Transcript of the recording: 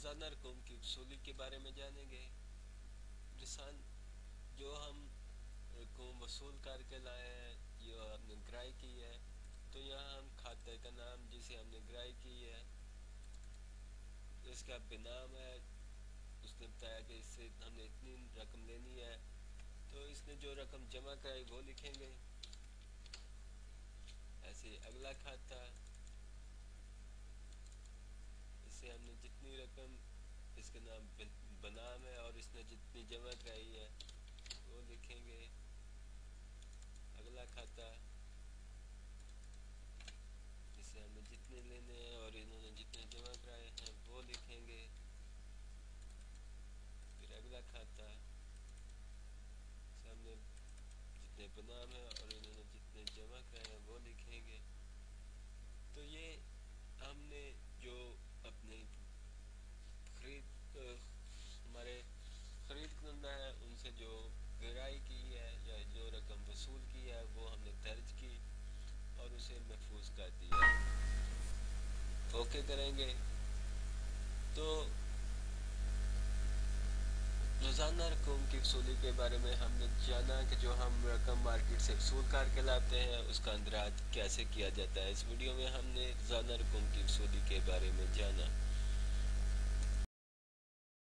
रोज़ाना रकूम की वसूली के बारे में जानेंगे। जिसान जो हम रकूम वसूल करके लाए हैं, जो हमने ग्राही की है, तो यहाँ हम खाते का नाम जिसे हमने ग्राही की है, इसका बेनाम है। उसने बताया कि इससे हमने इतनी रकम लेनी है, तो इसने जो रकम जमा कराई वो लिखेंगे। ऐसे अगला खाता, इससे हमने जितनी रकम, इसका नाम बनाम है और इसने जितनी जमा कराई है वो लिखेंगे। अगला खाता, इससे हमने जितने लेने हैं और इन्होंने जितने जमा कराए हैं वो लिखेंगे। फिर अगला खाता, इससे हमने जितने बनाम है और इन्होंने जितने जमा कराए हैं वो लिखेंगे। तो ये हमने जो अपने हमारे खरीद करना है उनसे जो ग्राही की है या जो रकम वसूल की है वो हमने दर्ज की और उसे महफूज कर दिया। ओके करेंगे तो रोज़ाना रकम की वसूली के बारे में हमने जाना कि जो हम रकम मार्केट से वसूल करके लाते हैं उसका अंदराज कैसे किया जाता है। इस वीडियो में हमने रोज़ाना रकम की वसूली के बारे में जाना।